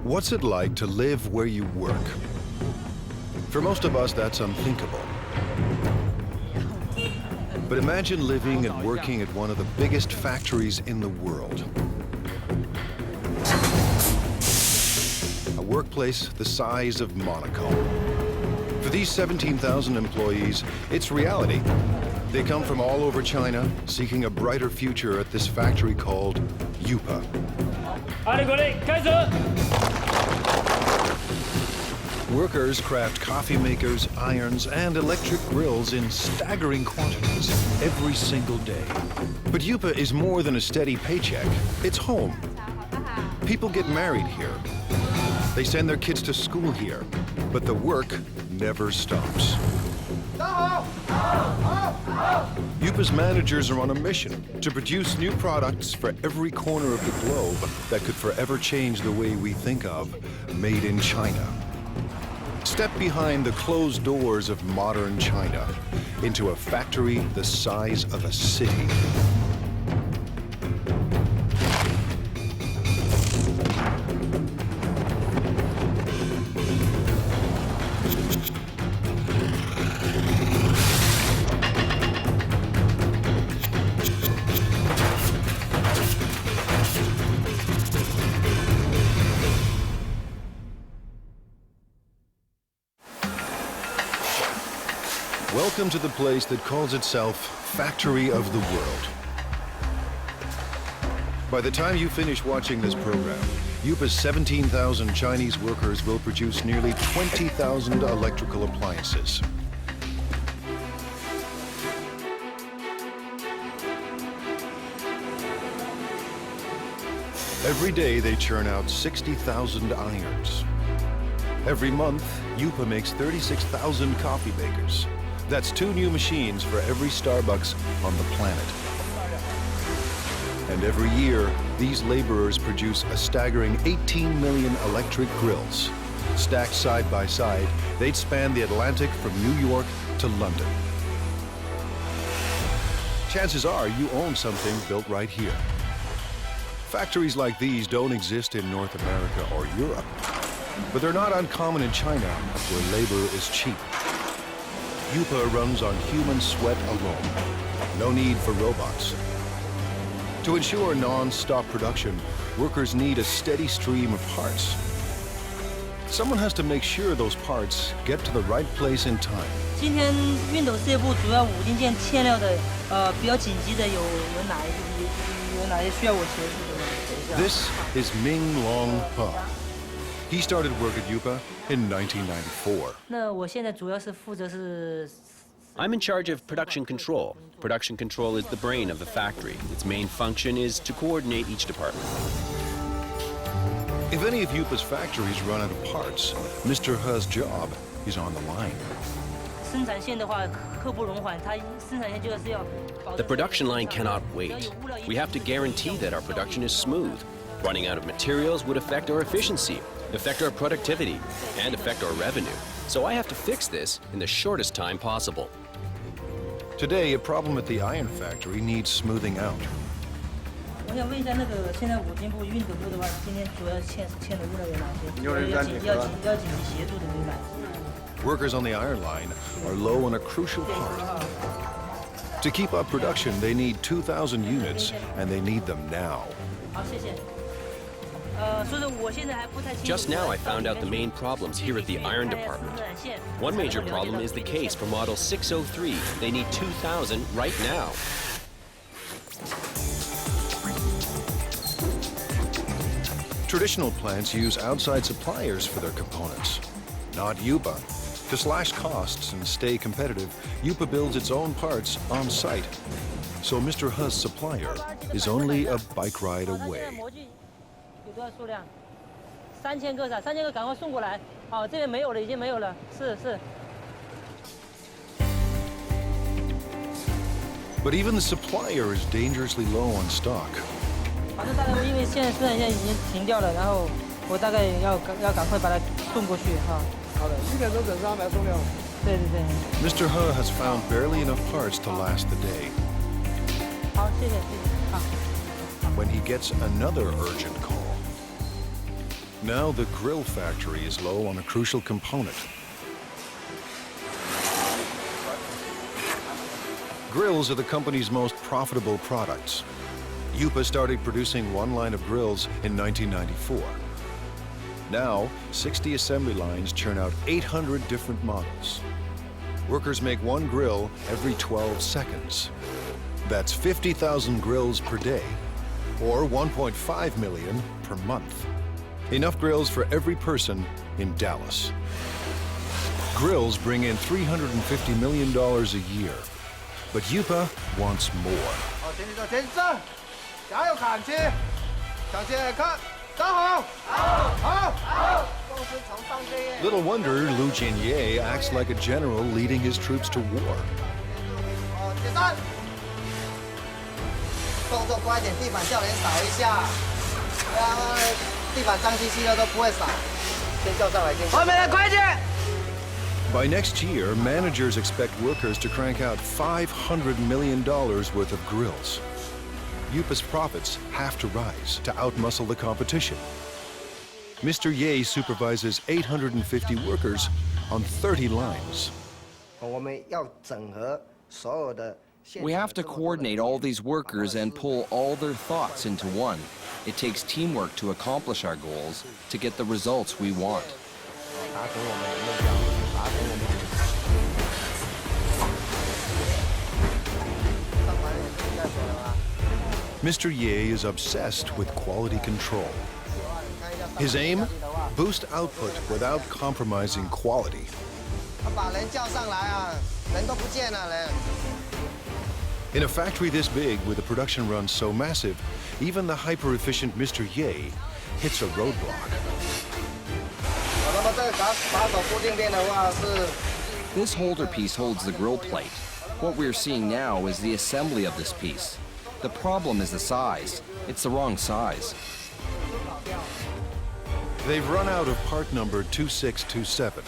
What's it like to live where you work? For most of us, that's unthinkable. But imagine living and working at one of the biggest factories in the world. A workplace the size of Monaco. For these 17,000 employees, it's reality. They come from all over China, seeking a brighter future at this factory called Yupa. Workers craft coffee makers, irons, and electric grills in staggering quantities every single day. But Yupa is more than a steady paycheck. It's home. People get married here. They send their kids to school here. But the work never stops. Yupa's managers are on a mission to produce new products for every corner of the globe that could forever change the way we think of made in China. Step behind the closed doors of modern China into a factory the size of a city. Welcome to the place that calls itself Factory of the World. By the time you finish watching this program, Yupa's 17,000 Chinese workers will produce nearly 20,000 electrical appliances. Every day they churn out 60,000 irons. Every month, Yupa makes 36,000 coffee makers. That's 2 new machines for every Starbucks on the planet. And every year, these laborers produce a staggering 18 million electric grills. Stacked side by side, they'd span the Atlantic from New York to London. Chances are you own something built right here. Factories like these don't exist in North America or Europe, but they're not uncommon in China, where labor is cheap. Yupa runs on human sweat alone. No need for robots. To ensure non-stop production, workers need a steady stream of parts. Someone has to make sure those parts get to the right place in time. 今天熨斗事业部主要5零件欠料的，比较紧急的有哪些需要我协助的？ This is Ming Long He. He started work at Yupa in 1994. 那我现在主要是负责是。 I'm in charge of production control. Production control is the brain of the factory. Its main function is to coordinate each department. If any of Yupa's factories run out of parts, Mr. He's job is on the line. 生产线的话，刻不容缓，它生产线就是要。 The production line cannot wait. We have to guarantee that our production is smooth. Running out of materials would affect our efficiency, affect our productivity, and affect our revenue. So I have to fix this in the shortest time possible. Today, a problem at the iron factory needs smoothing out. 我想问一下，那个现在5金部、熨斗部的话，今天主要欠的物料有哪些？要紧急协助的有哪些？ Workers on the iron line are low on a crucial part. To keep up production, they need 2,000 units, and they need them now. 好，谢谢。 Just now I found out the main problems here at the iron department. One major problem is the case for model 603. They need 2,000 right now. Traditional plants use outside suppliers for their components, not Yupa. To slash costs and stay competitive, Yupa builds its own parts on site. So Mr. He's supplier is only a bike ride away. 有多少数量？3000个是吧？3000个赶快送过来。好，这边没有了，已经没有了。是。 But even the supplier is dangerously low on stock. 反正大概因为现在生产线已经停掉了，然后我大概要赶快把它送过去哈。好的，7点钟准时安排送料。对。Mr. He has found barely enough parts to last the day. 好，谢谢。好。 When he gets another urgent call. Now the grill factory is low on a crucial component. Grills are the company's most profitable products. Yupa started producing one line of grills in 1994. Now, 60 assembly lines churn out 800 different models. Workers make one grill every 12 seconds. That's 50,000 grills per day, or 1.5 million per month. Enough grills for every person in Dallas. Grills bring in $350 million a year, but Yupa wants more. Little wonder Lu Jinye acts like a general leading his troops to war. By next year, managers expect workers to crank out $500 million worth of grills. Yupa's profits have to rise to outmuscle the competition. Mr. Ye supervises 850 workers on 30 lines. We have to coordinate all these workers and pull all their thoughts into one. It takes teamwork to accomplish our goals, to get the results we want. Mr. Ye is obsessed with quality control. His aim? Boost output without compromising quality. In a factory this big, with a production run so massive, even the hyper-efficient Mr. Ye hits a roadblock. This holder piece holds the grill plate. What we're seeing now is the assembly of this piece. The problem is the size. It's the wrong size. They've run out of part number 2627.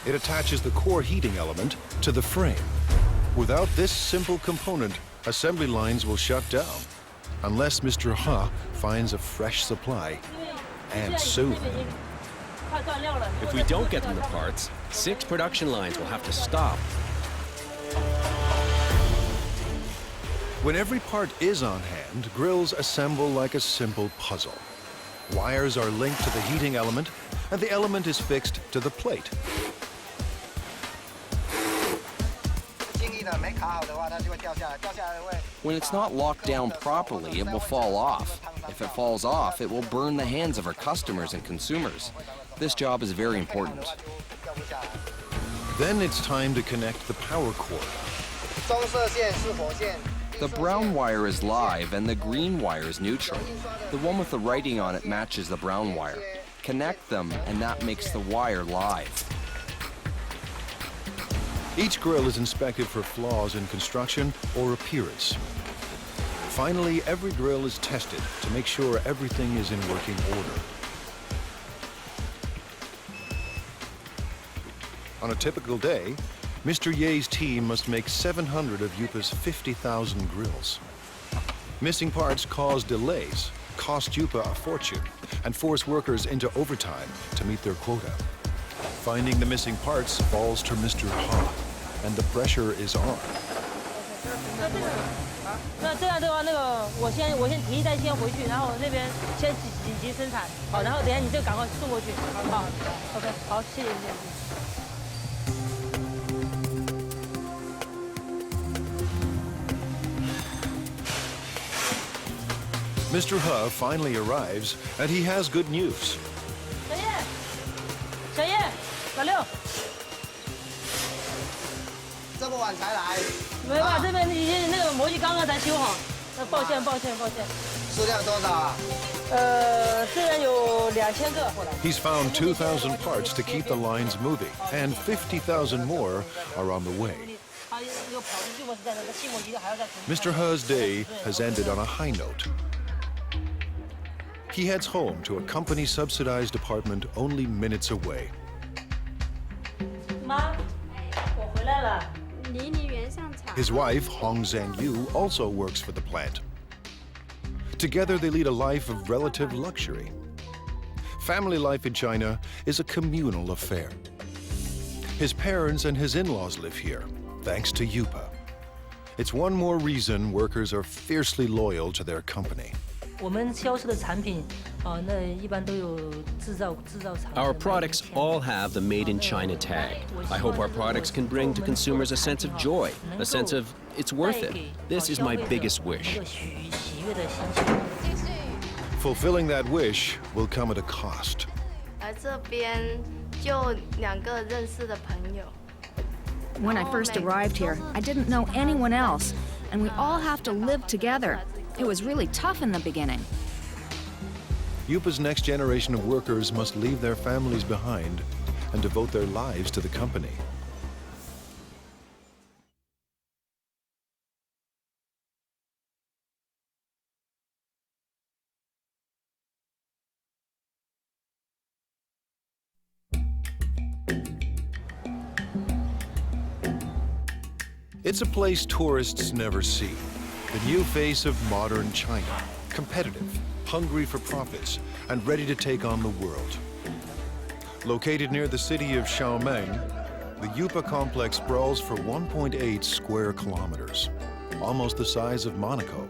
It attaches the core heating element to the frame. Without this simple component, assembly lines will shut down, unless Mr. Ha finds a fresh supply, and soon. If we don't get them the parts, 6 production lines will have to stop. When every part is on hand, grills assemble like a simple puzzle. Wires are linked to the heating element, and the element is fixed to the plate. When it's not locked down properly, it will fall off. If it falls off, it will burn the hands of our customers and consumers. This job is very important. Then it's time to connect the power cord. The brown wire is live and the green wire is neutral. The one with the writing on it matches the brown wire. Connect them and that makes the wire live. Each grill is inspected for flaws in construction or appearance. Finally, every grill is tested to make sure everything is in working order. On a typical day, Mr. Ye's team must make 700 of Yupa's 50,000 grills. Missing parts cause delays, cost Yupa a fortune, and force workers into overtime to meet their quota. Finding the missing parts falls to Mr. Ha, and the pressure is on. 那这样的话，我先提一袋先回去，然后那边先紧急生产，好，然后等一下你这个赶快送过去，好 ，OK， 好，谢谢。 Mr. Ha finally arrives, and he has good news. 小叶，老六，这么晚才来？没办法，这边已经那个模具刚刚才修好，抱歉。数量多少啊？这边有2000个。 He's found 2,000 parts to keep the lines moving, and 50,000 more are on the way. Mr. Ha's day has ended on a high note. He heads home to a company-subsidized apartment only minutes away. 妈，我回来了。 His wife, Hong Zhangyu, also works for the plant. Together, they lead a life of relative luxury. Family life in China is a communal affair. His parents and his in-laws live here, thanks to Yupa. It's one more reason workers are fiercely loyal to their company. Our products all have the Made in China tag. I hope our products can bring to consumers a sense of joy, a sense of it's worth it. This is my biggest wish. Fulfilling that wish will come at a cost. When I first arrived here, I didn't know anyone else, and we all have to live together. It was really tough in the beginning. Yupa's next generation of workers must leave their families behind and devote their lives to the company. It's a place tourists never see. The new face of modern China, competitive, hungry for profits, and ready to take on the world. Located near the city of Xiaomeng, the Yupa complex sprawls for 1.8 square kilometers, almost the size of Monaco.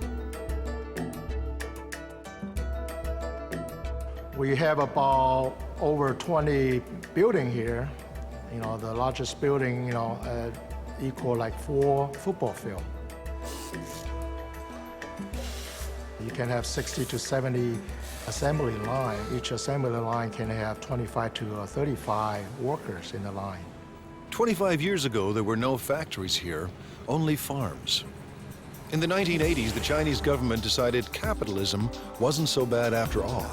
We have about over 20 buildings here. The largest building, equal like 4 football fields. You can have 60 to 70 assembly line. Each assembly line can have 25 to 35 workers in the line. 25 years ago, there were no factories here, only farms. In the 1980s, the Chinese government decided capitalism wasn't so bad after all.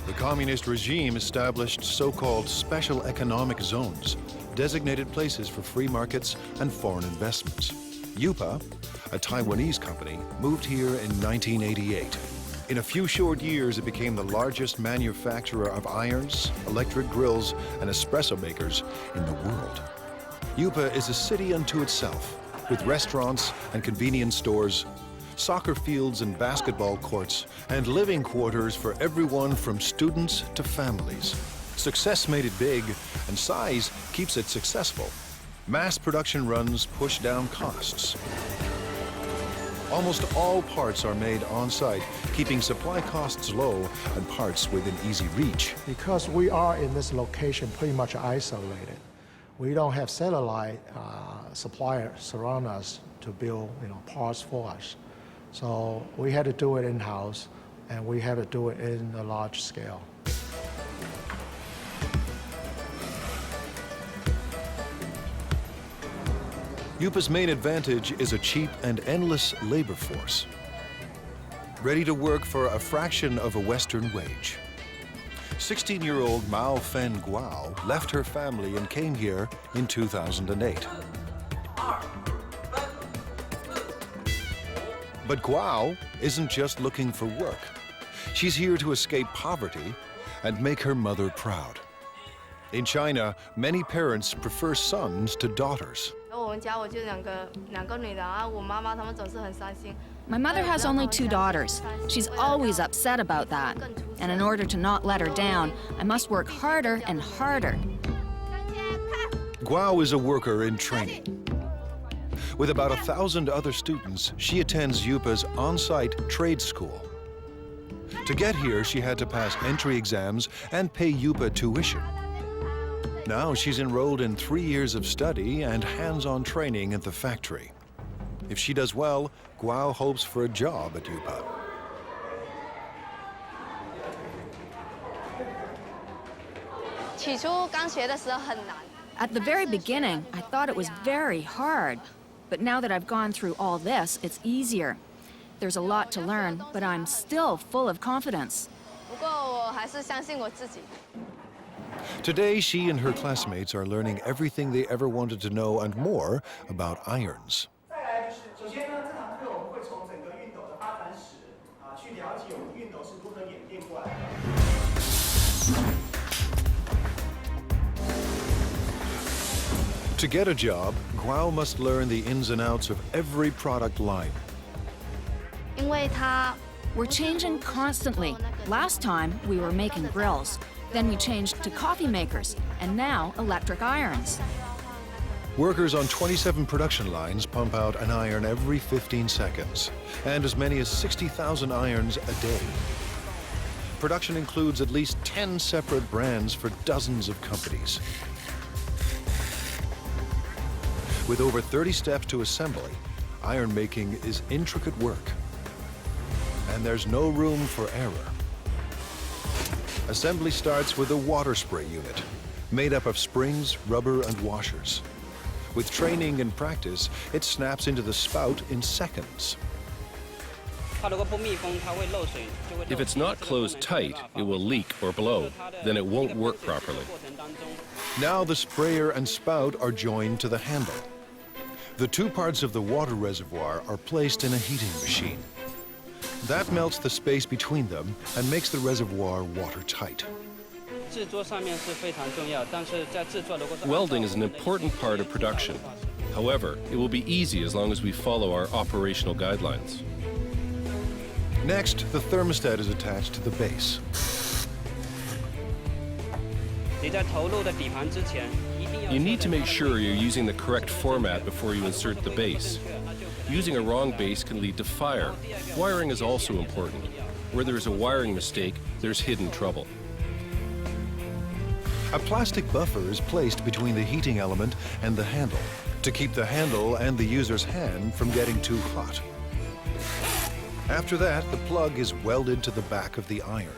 The communist regime established so-called special economic zones, designated places for free markets and foreign investments. Yupa, a Taiwanese company, moved here in 1988. In a few short years, it became the largest manufacturer of irons, electric grills, and espresso makers in the world. Yupa is a city unto itself, with restaurants and convenience stores, soccer fields and basketball courts, and living quarters for everyone from students to families. Success made it big, and size keeps it successful. Mass production runs push down costs. Almost all parts are made on-site, keeping supply costs low and parts within easy reach. Because we are in this location pretty much isolated, we don't have satellite suppliers surround us to build parts for us. So we had to do it in-house, and we had to do it in a large scale. Yupa's main advantage is a cheap and endless labor force, ready to work for a fraction of a Western wage. 16-year-old Mao Fen Guo left her family and came here in 2008. But Guo isn't just looking for work. She's here to escape poverty and make her mother proud. In China, many parents prefer sons to daughters. My mother has only 2 daughters. She's always upset about that. And in order to not let her down, I must work harder and harder. Guo is a worker in training. With about 1,000 other students, she attends Yupa's on-site trade school. To get here, she had to pass entry exams and pay Yupa tuition. Now she's enrolled in 3 years of study and hands-on training at the factory. If she does well, Guo hopes for a job at Yupa. At the very beginning, I thought it was very hard. But now that I've gone through all this, it's easier. There's a lot to learn, but I'm still full of confidence. Today, she and her classmates are learning everything they ever wanted to know and more about irons. To get a job, Guo must learn the ins and outs of every product line. We're changing constantly. Last time, we were making grills. Then we changed to coffee makers, and now electric irons. Workers on 27 production lines pump out an iron every 15 seconds, and as many as 60,000 irons a day. Production includes at least 10 separate brands for dozens of companies. With over 30 steps to assembly, iron making is intricate work, and there's no room for error. Assembly starts with a water spray unit, made up of springs, rubber, and washers. With training and practice, it snaps into the spout in seconds. If it's not closed tight, it will leak or blow. Then it won't work properly. Now the sprayer and spout are joined to the handle. The two parts of the water reservoir are placed in a heating machine. That melts the space between them and makes the reservoir watertight. Welding is an important part of production. However, it will be easy as long as we follow our operational guidelines. Next, the thermostat is attached to the base. You need to make sure you're using the correct format before you insert the base. Using a wrong base can lead to fire. Wiring is also important. Where there is a wiring mistake, there's hidden trouble. A plastic buffer is placed between the heating element and the handle to keep the handle and the user's hand from getting too hot. After that, the plug is welded to the back of the iron.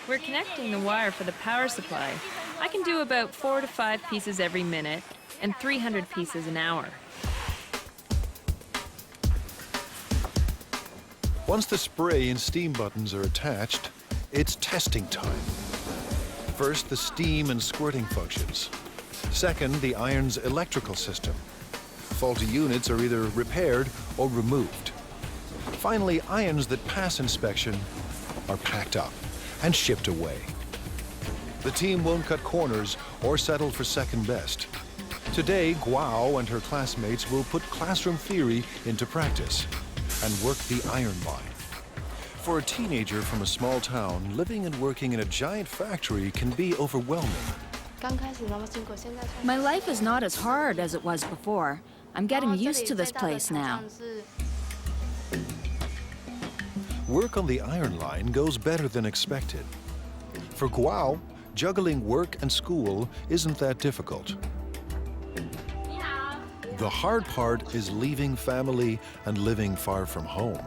We're connecting the wire for the power supply. I can do about 4 to 5 pieces every minute and 300 pieces an hour. Once the spray and steam buttons are attached, it's testing time. First, the steam and squirting functions. Second, the iron's electrical system. Faulty units are either repaired or removed. Finally, irons that pass inspection are packed up and shipped away. The team won't cut corners or settle for second best. Today, Guo and her classmates will put classroom theory into practice and work the iron line. For a teenager from a small town, living and working in a giant factory can be overwhelming. My life is not as hard as it was before. I'm getting used to this place now. Work on the iron line goes better than expected. For Guo, juggling work and school isn't that difficult. The hard part is leaving family and living far from home.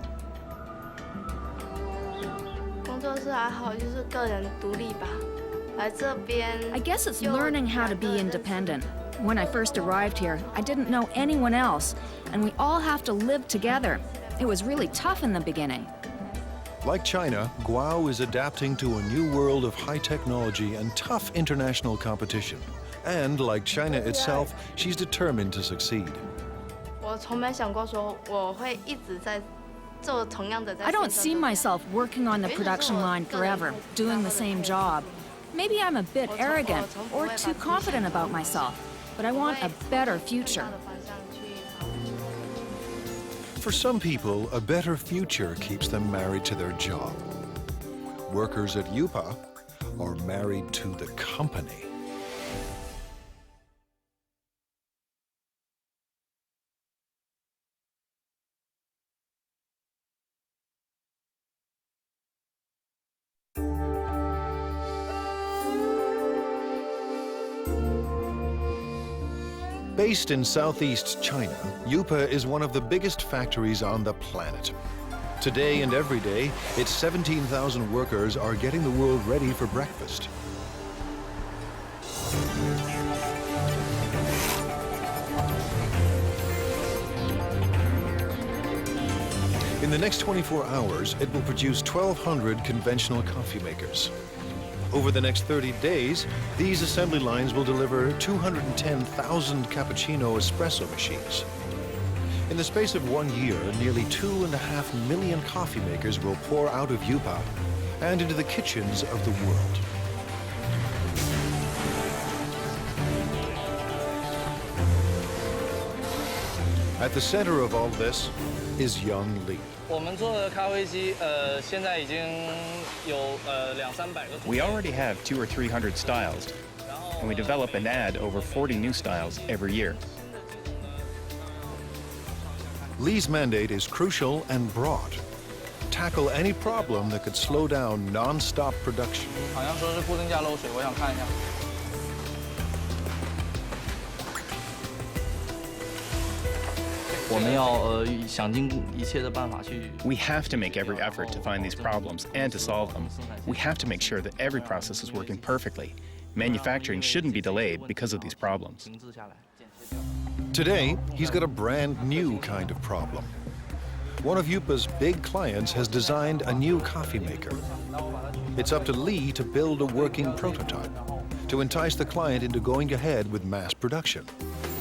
I guess it's learning how to be independent. When I first arrived here, I didn't know anyone else, and we all have to live together. It was really tough in the beginning. Like China, Guo is adapting to a new world of high technology and tough international competition. And like China itself, she's determined to succeed. I don't see myself working on the production line forever, doing the same job. Maybe I'm a bit arrogant or too confident about myself, but I want a better future. For some people, a better future keeps them married to their job. Workers at Yupa are married to the company. Based in southeast China, Yupa is one of the biggest factories on the planet. Today and every day, its 17,000 workers are getting the world ready for breakfast. In the next 24 hours, it will produce 1,200 conventional coffee makers. Over the next 30 days, these assembly lines will deliver 210,000 cappuccino espresso machines. In the space of 1 year, nearly 2.5 million coffee makers will pour out of Yupa and into the kitchens of the world. At the center of all this, is young Lee. We already have 200 or 300 styles, and we develop and add over 40 new styles every year. Lee's mandate is crucial and broad. Tackle any problem that could slow down non-stop production. We have to make every effort to find these problems and to solve them. We have to make sure that every process is working perfectly. Manufacturing shouldn't be delayed because of these problems. Today, he's got a brand new kind of problem. One of Yupa's big clients has designed a new coffee maker. It's up to Lee to build a working prototype to entice the client into going ahead with mass production.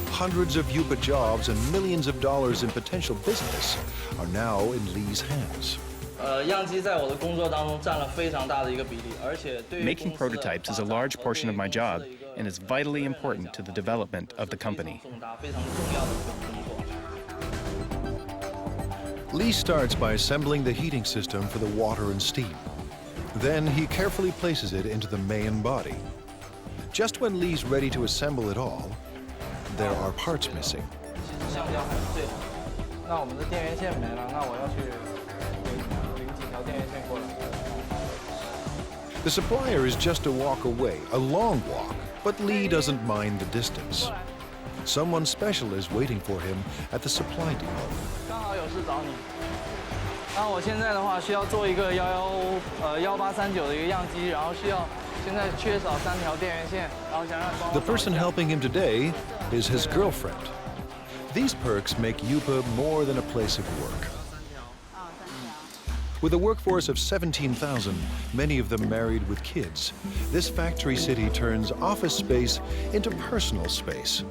Hundreds of Yupa jobs and millions of dollars in potential business are now in Lee's hands. Making prototypes is a large portion of my job and is vitally important to the development of the company. Lee starts by assembling the heating system for the water and steam. Then he carefully places it into the main body. Just when Lee's ready to assemble it all, there are parts missing. The supplier is just a walk away, a long walk, but Lee doesn't mind the distance. Someone special is waiting for him at the supply depot. The person helping him today is his girlfriend. These perks make Yupa more than a place of work. With a workforce of 17,000, many of them married with kids, this factory city turns office space into personal space.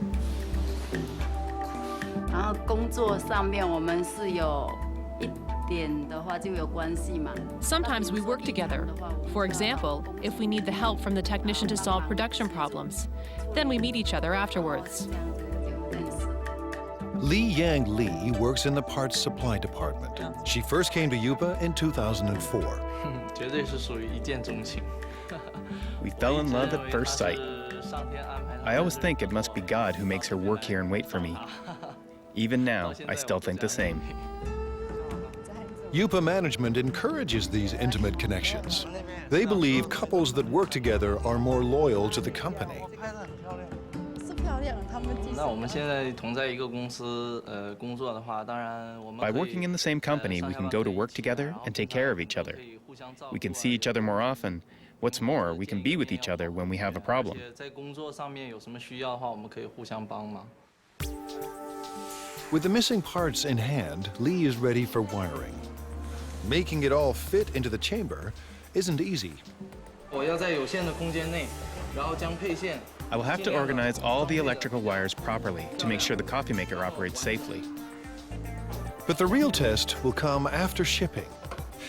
Sometimes we work together. For example, if we need the help from the technician to solve production problems, then we meet each other afterwards. Li Yang Lee works in the parts supply department. She first came to Yupa in 2004. We fell in love at first sight. I always think it must be God who makes her work here and wait for me. Even now, I still think the same. Yupa management encourages these intimate connections. They believe couples that work together are more loyal to the company. By working in the same company, we can go to work together and take care of each other. We can see each other more often. What's more, we can be with each other when we have a problem. With the missing parts in hand, Lee is ready for wiring. Making it all fit into the chamber isn't easy. I will have to organize all the electrical wires properly to make sure the coffee maker operates safely. But the real test will come after shipping.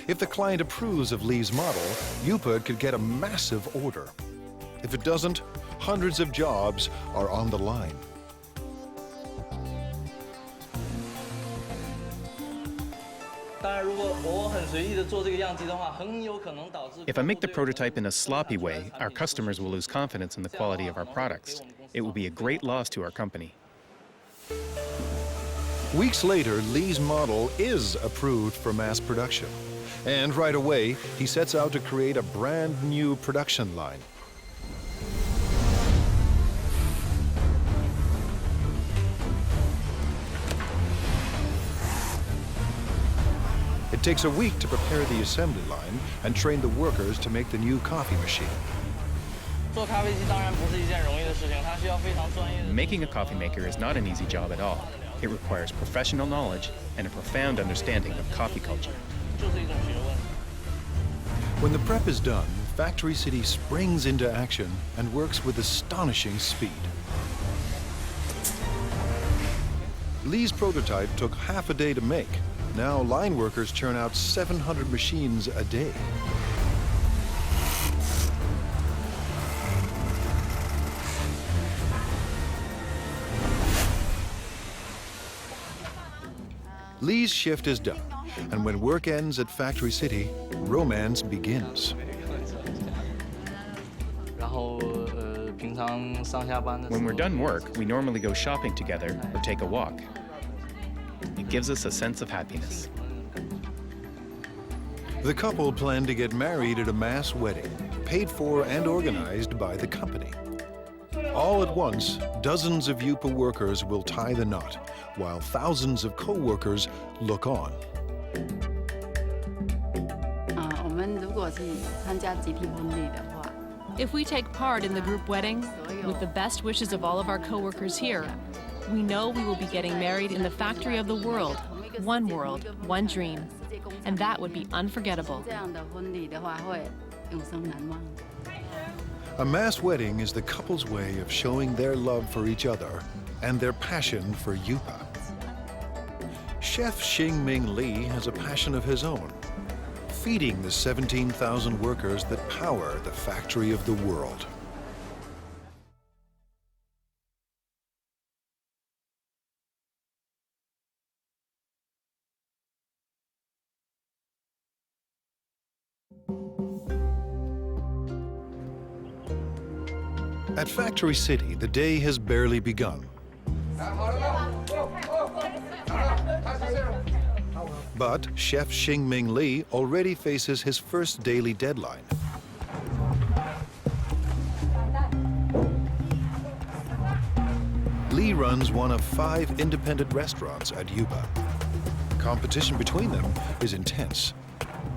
If the client approves of Lee's model, Yupa could get a massive order. If it doesn't, hundreds of jobs are on the line. If I make the prototype in a sloppy way, our customers will lose confidence in the quality of our products. It will be a great loss to our company. Weeks later, Lee's model is approved for mass production. And right away, he sets out to create a brand new production line. It takes a week to prepare the assembly line and train the workers to make the new coffee machine. Making a coffee maker is not an easy job at all. It requires professional knowledge and a profound understanding of coffee culture. When the prep is done, Factory City springs into action and works with astonishing speed. Lee's prototype took half a day to make. Now line workers churn out 700 machines a day. Lee's shift is done, and when work ends at Factory City, romance begins. When we're done work, we normally go shopping together or take a walk. It gives us a sense of happiness. The couple plan to get married at a mass wedding, paid for and organized by the company. All at once, dozens of Yupa workers will tie the knot, while thousands of co-workers look on. If we take part in the group wedding, with the best wishes of all of our co-workers here, we know we will be getting married in the factory of the world, one dream. And that would be unforgettable. A mass wedding is the couple's way of showing their love for each other and their passion for Yupa. Chef Xingming Li has a passion of his own, feeding the 17,000 workers that power the factory of the world. At Factory City, the day has barely begun. But Chef Xingming Li already faces his first daily deadline. Li runs one of 5 independent restaurants at Yupa. Competition between them is intense.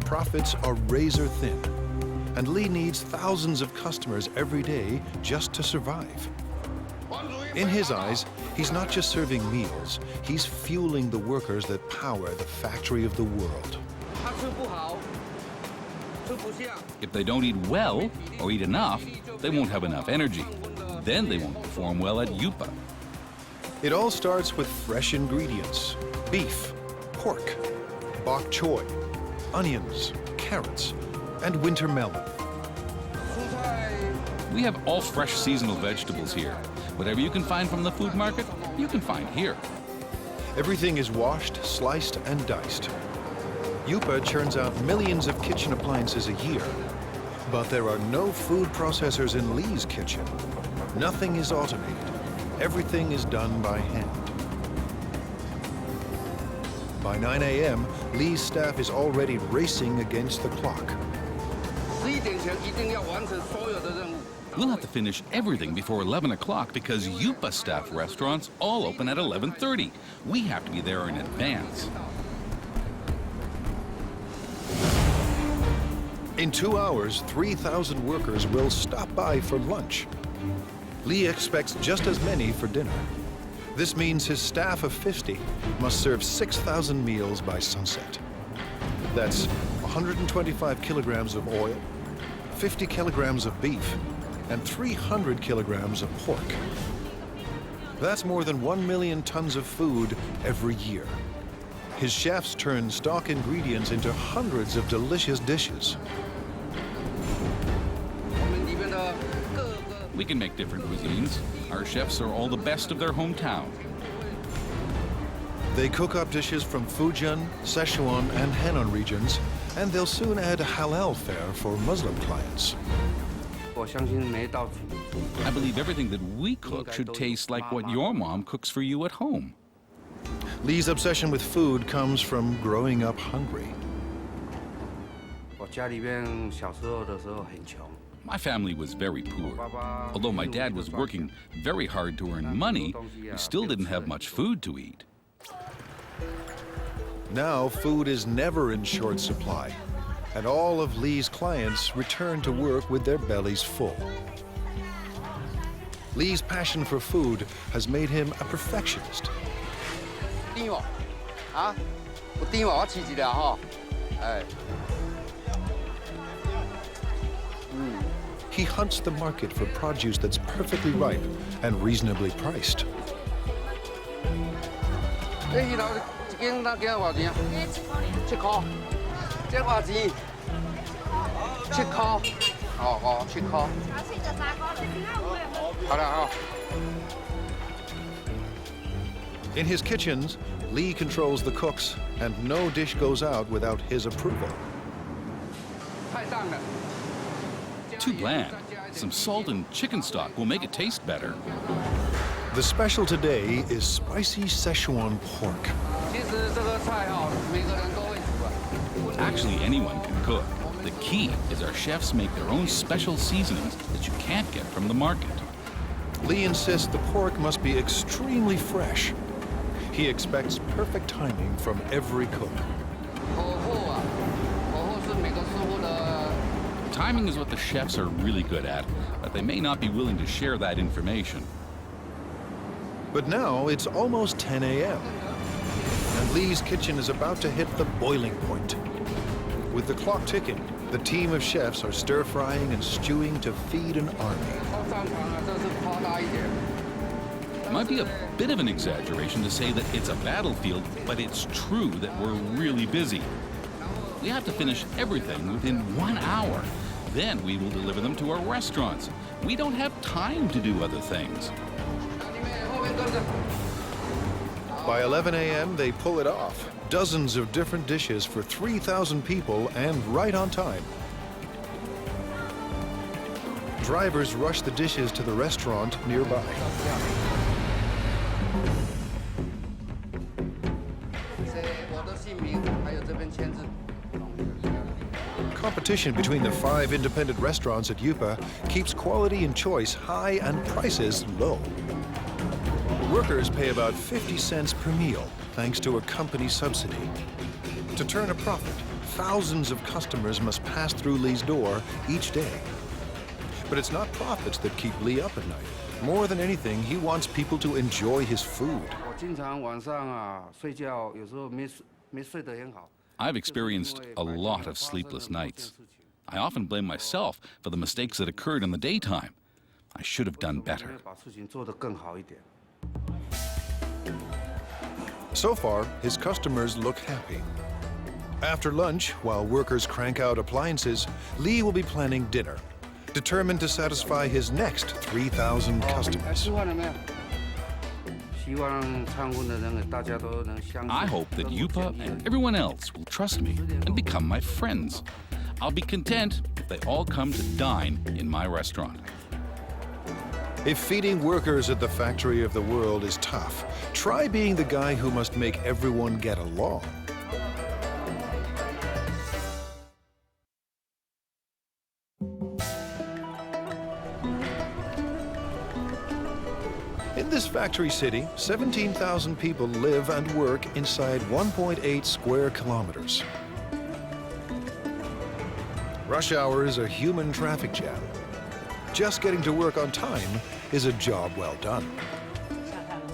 Profits are razor thin, and Li needs thousands of customers every day just to survive. In his eyes, he's not just serving meals, he's fueling the workers that power the factory of the world. If they don't eat well or eat enough, they won't have enough energy. Then they won't perform well at Yupa. It all starts with fresh ingredients: beef, pork, bok choy, onions, carrots, and winter melon. We have all fresh seasonal vegetables here. Whatever you can find from the food market, you can find here. Everything is washed, sliced, and diced. Yupa churns out millions of kitchen appliances a year. But there are no food processors in Li's kitchen. Nothing is automated. Everything is done by hand. By 9 a.m., Li's staff is already racing against the clock. We'll have to finish everything before 11 o'clock because Yupa staff restaurants all open at 11:30. We have to be there in advance. In 2 hours, 3,000 workers will stop by for lunch. Li expects just as many for dinner. This means his staff of 50 must serve 6,000 meals by sunset. That's 125 kilograms of oil, 50 kilograms of beef, and 300 kilograms of pork. That's more than 1 million tons of food every year. His chefs turn stock ingredients into hundreds of delicious dishes. We can make different cuisines. Our chefs are all the best of their hometown. They cook up dishes from Fujian, Sichuan, and Henan regions, and they'll soon add halal fare for Muslim clients. I believe everything that we cook should taste like what your mom cooks for you at home. Li's obsession with food comes from growing up hungry. My family was very poor. Although my dad was working very hard to earn money, we still didn't have much food to eat. Now food is never in short supply, and all of Li's clients return to work with their bellies full. Li's passion for food has made him a perfectionist. He hunts the market for produce that's perfectly ripe and reasonably priced. In his kitchens, Lee controls the cooks, and no dish goes out without his approval. Too bland. Some salt and chicken stock will make it taste better. The special today is spicy Szechuan pork. Actually, anyone can cook. The key is our chefs make their own special seasonings that you can't get from the market. Lee insists the pork must be extremely fresh. He expects perfect timing from every cook. Timing is what the chefs are really good at, but they may not be willing to share that information. But now it's almost 10 a.m. and Lee's kitchen is about to hit the boiling point. With the clock ticking, the team of chefs are stir-frying and stewing to feed an army. It might be a bit of an exaggeration to say that it's a battlefield, but it's true that we're really busy. We have to finish everything within 1 hour. Then we will deliver them to our restaurants. We don't have time to do other things. By 11 a.m., they pull it off. Dozens of different dishes for 3,000 people and right on time. Drivers rush the dishes to the restaurant nearby. Competition between the 5 independent restaurants at Yupa keeps quality and choice high and prices low. Workers pay about 50 cents per meal, thanks to a company subsidy. To turn a profit, thousands of customers must pass through Lee's door each day. But it's not profits that keep Lee up at night. More than anything, he wants people to enjoy his food. I've experienced a lot of sleepless nights. I often blame myself for the mistakes that occurred in the daytime. I should have done better. So far, his customers look happy. After lunch, while workers crank out appliances, Lee will be planning dinner, determined to satisfy his next 3,000 customers. I hope that Yupa and everyone else will trust me and become my friends. I'll be content if they all come to dine in my restaurant. If feeding workers at the factory of the world is tough, try being the guy who must make everyone get along. In this factory city, 17,000 people live and work inside 1.8 square kilometers. Rush hour is a human traffic jam. Just getting to work on time is a job well done.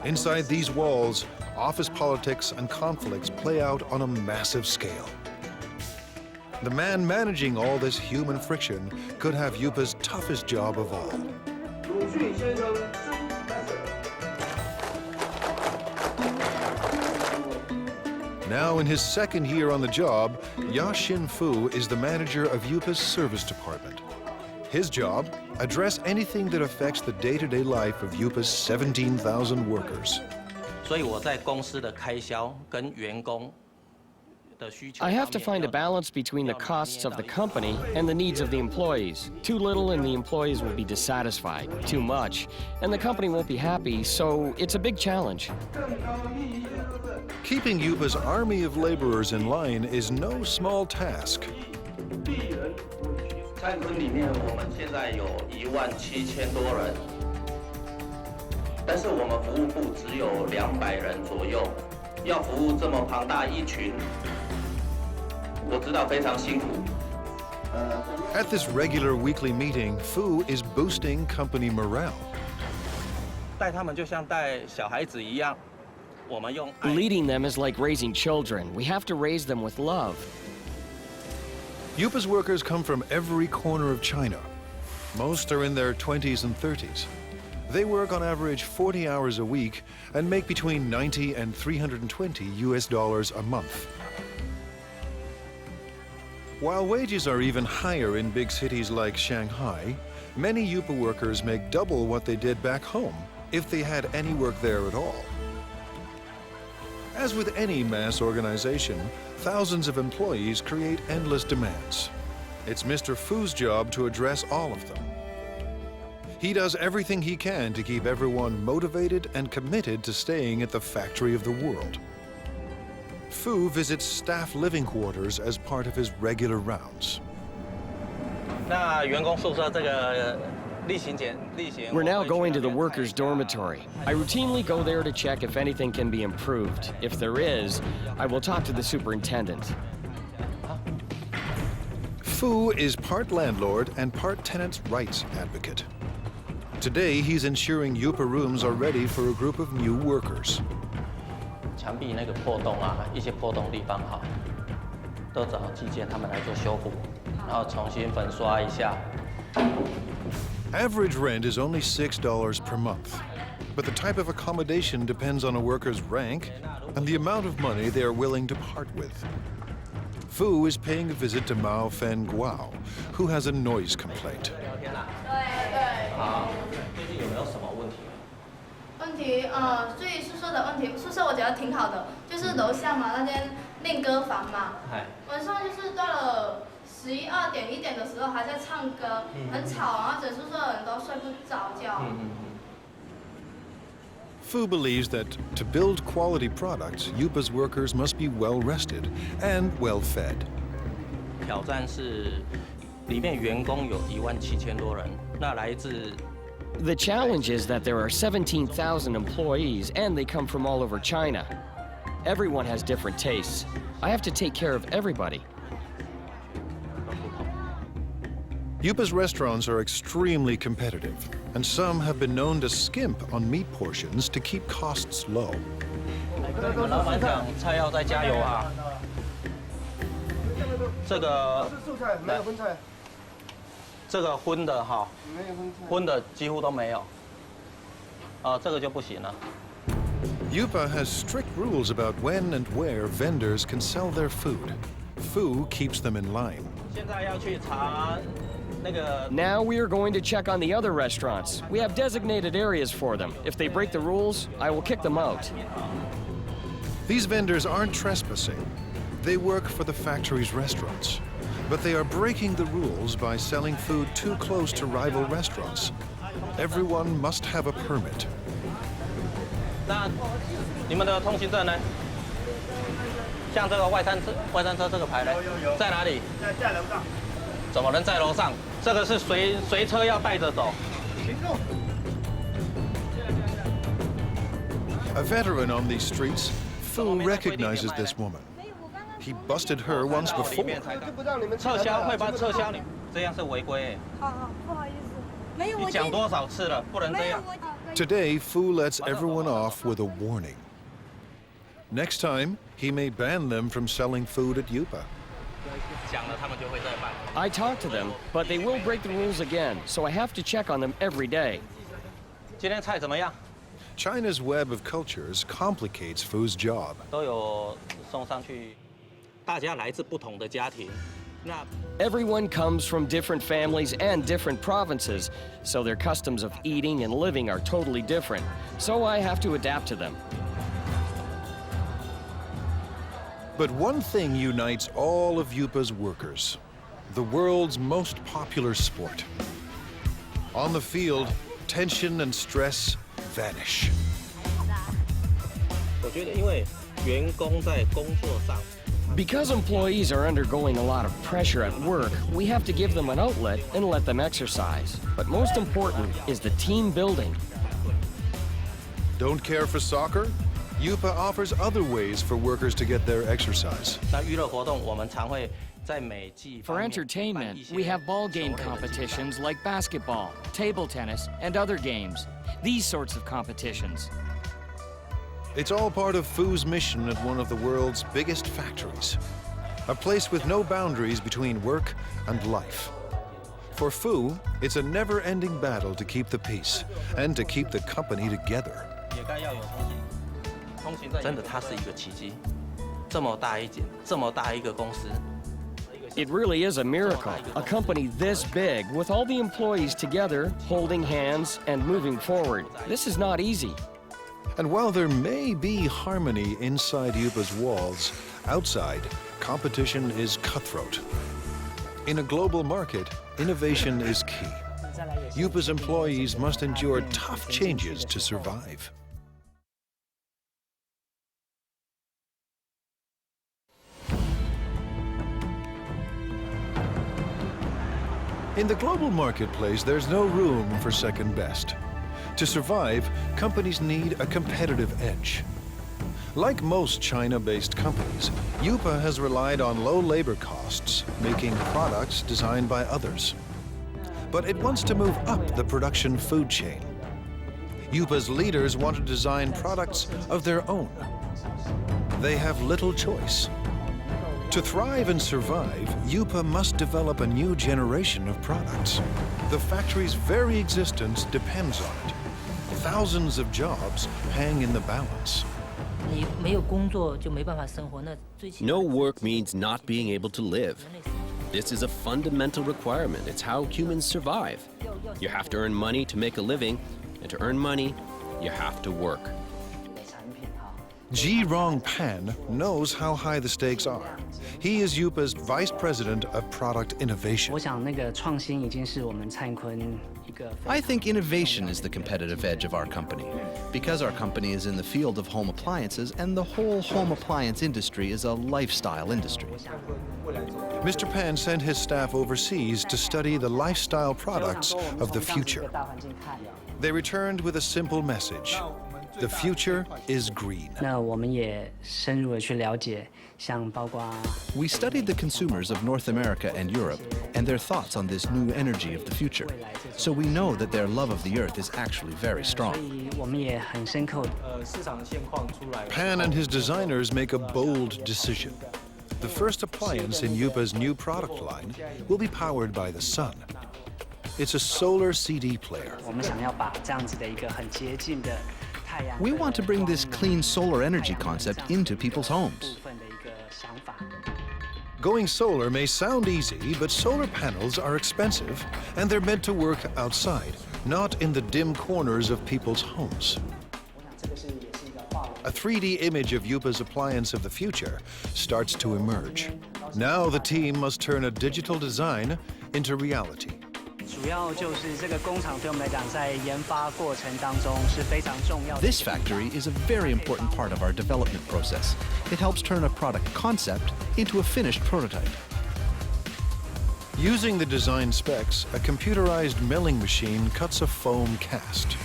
Inside these walls, office politics and conflicts play out on a massive scale. The man managing all this human friction could have Yupa's toughest job of all. Now in his second year on the job, Ya Xin-fu is the manager of Yupa's service department. His job, address anything that affects the day-to-day life of Yupa's 17,000 workers. I have to find a balance between the costs of the company and the needs of the employees. Too little and the employees will be dissatisfied. Too much and the company won't be happy, so it's a big challenge. Keeping Yupa's army of laborers in line is no small task. 灿坤里面，我们现在有17000多人，但是我们服务部只有200人左右，要服务这么庞大一群，我知道非常辛苦。At this regular weekly meeting, Fu is boosting company morale. 带他们就像带小孩子一样，我们用爱。 Leading them is like raising children. We have to raise them with love. Yupa's workers come from every corner of China. Most are in their 20s and 30s. They work on average 40 hours a week and make between $90 and $320 US a month. While wages are even higher in big cities like Shanghai, many Yupa workers make double what they did back home if they had any work there at all. As with any mass organization, thousands of employees create endless demands. It's Mr. Fu's job to address all of them. He does everything he can to keep everyone motivated and committed to staying at the factory of the world. Fu visits staff living quarters as part of his regular rounds. We're now going to the workers' dormitory. I routinely go there to check if anything can be improved. If there is, I will talk to the superintendent. Fu is part landlord and part tenants' rights advocate. Today, he's ensuring Yupa rooms are ready for a group of new workers. 墙壁那个破洞啊，一些破洞地方哈，都找技建他们来做修补，然后重新粉刷一下。 Average rent is only $6 per month, but the type of accommodation depends on a worker's rank and the amount of money they are willing to part with. Fu is paying a visit to Mao Fen Guao, who has a noise complaint. 最近有没有什么问题？问题，所以宿舍的问题，宿舍我觉得挺好的，就是楼下嘛那间练歌房嘛，晚上就是到了11、2点、1点的时候还在唱歌，很吵，然后整宿舍的人都睡不着觉。Fu believes that to build quality products, Yupa's workers must be well rested and well fed. 挑战是，里面员工有17000多人，那来自。 The challenge is that there are 17,000 employees and they come from all over China. Everyone has different tastes. I have to take care of everybody. Yupa's restaurants are extremely competitive, and some have been known to skimp on meat portions to keep costs low. 老板讲菜要再加油啊！这个没有荤菜。 这个荤的哈，荤的几乎都没有。这个就不行了。Yupa has strict rules about when and where vendors can sell their food. Fu keeps them in line. 现在要去查那个。 Now we are going to check on the other restaurants. We have designated areas for them. If they break the rules, I will kick them out. These vendors aren't trespassing. They work for the factory's restaurants. But they are breaking the rules by selling food too close to rival restaurants. Everyone must have a permit. 那你们的通行证呢？像这个外餐车这个牌呢，在哪里？在楼上。怎么能在楼上？这个是随车要带着走。行动。 A veteran on these streets, Fu recognizes this woman. He busted her once before. 撤销会把撤销你，这样是违规。好，不好意思，没有。你讲多少次了，不能这样。Today, Fu lets everyone off with a warning. Next time, he may ban them from selling food at Yupa. I talk to them, but they will break the rules again, so I have to check on them every day. 今天菜怎么样？ China's web of cultures complicates Fu's job. 都有送上去。 大家来自不同的家庭，那 Everyone comes from different families and different provinces, so their customs of eating and living are totally different. So I have to adapt to them. But one thing unites all of Yupa's workers: the world's most popular sport. On the field, tension and stress vanish. 我觉得，因为员工在工作上。 Because employees are undergoing a lot of pressure at work, we have to give them an outlet and let them exercise. But most important is the team building. Don't care for soccer? Yupa offers other ways for workers to get their exercise. For entertainment, we have ball game competitions like basketball, table tennis, and other games. These sorts of competitions. It's all part of Fu's mission at one of the world's biggest factories. A place with no boundaries between work and life. For Fu, it's a never-ending battle to keep the peace and to keep the company together. 真的，它是一个奇迹。这么大一个公司。 It really is a miracle. A company this big, with all the employees together, holding hands and moving forward. This is not easy. And while there may be harmony inside Yupa's walls, outside, competition is cutthroat. In a global market, innovation is key. Yupa's employees must endure tough changes to survive. In the global marketplace, there's no room for second best. To survive, companies need a competitive edge. Like most China-based companies, Yupa has relied on low labor costs, making products designed by others. But it wants to move up the production food chain. Yupa's leaders want to design products of their own. They have little choice. To thrive and survive, Yupa must develop a new generation of products. The factory's very existence depends on it. Thousands of jobs hang in the balance. No work means not being able to live. This is a fundamental requirement. It's how humans survive. You have to earn money to make a living, and to earn money, you have to work. Ji-Rong Pan knows how high the stakes are. He is Yupa's Vice President of Product Innovation. I think innovation is the competitive edge of our company, because our company is in the field of home appliances, and the whole home appliance industry is a lifestyle industry. Mr. Pan sent his staff overseas to study the lifestyle products of the future. They returned with a simple message. The future is green. We studied the consumers of North America and Europe and their thoughts on this new energy of the future. So we know that their love of the earth is actually very strong. Pan and his designers make a bold decision. The first appliance in Yupa's new product line will be powered by the sun. It's a solar CD player. We want to bring this clean solar energy concept into people's homes. Going solar may sound easy, but solar panels are expensive, and they're meant to work outside, not in the dim corners of people's homes. A 3D image of Yupa's appliance of the future starts to emerge. Now the team must turn a digital design into reality. This factory is a very important part of our development process. It helps turn a product concept into a finished prototype. Using the design specs, a computerized milling machine cuts a foam cast.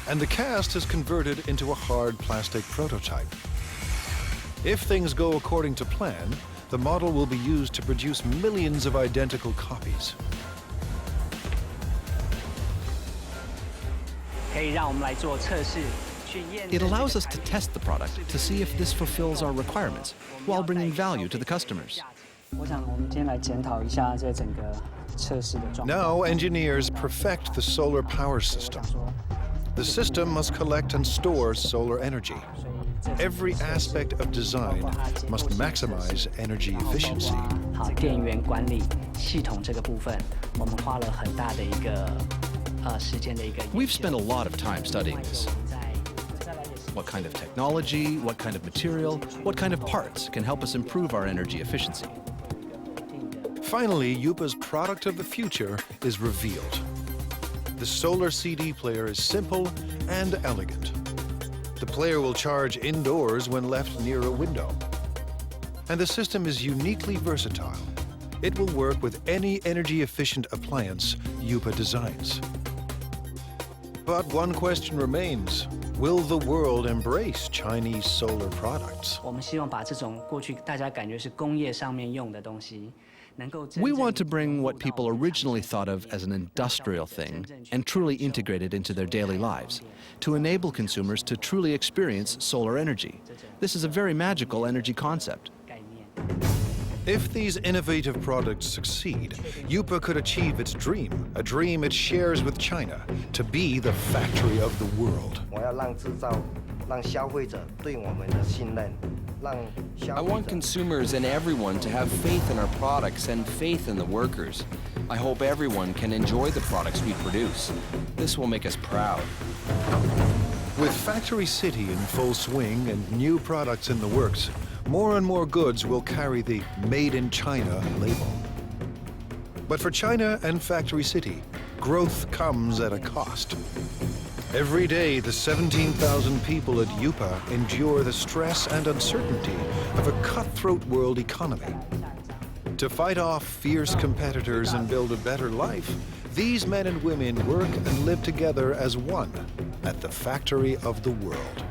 And the cast is converted into a hard plastic prototype. If things go according to plan, the model will be used to produce millions of identical copies. It allows us to test the product to see if this fulfills our requirements while bringing value to the customers. Now engineers perfect the solar power system. The system must collect and store solar energy. Every aspect of design must maximize energy efficiency. We've spent a lot of time studying this. What kind of technology, what kind of material, what kind of parts can help us improve our energy efficiency? Finally, Yupa's product of the future is revealed. The solar CD player is simple and elegant. The player will charge indoors when left near a window. And the system is uniquely versatile. It will work with any energy-efficient appliance Yupa designs. But one question remains. Will the world embrace Chinese solar products? We want to bring what people originally thought of as an industrial thing and truly integrate it into their daily lives, to enable consumers to truly experience solar energy. This is a very magical energy concept. If these innovative products succeed, Yupa could achieve its dream, a dream it shares with China, to be the factory of the world. I want consumers and everyone to have faith in our products and faith in the workers. I hope everyone can enjoy the products we produce. This will make us proud. With Factory City in full swing and new products in the works, more and more goods will carry the Made in China label. But for China and Factory City, growth comes at a cost. Every day, the 17,000 people at Yupa endure the stress and uncertainty of a cutthroat world economy. To fight off fierce competitors and build a better life, these men and women work and live together as one at the factory of the world.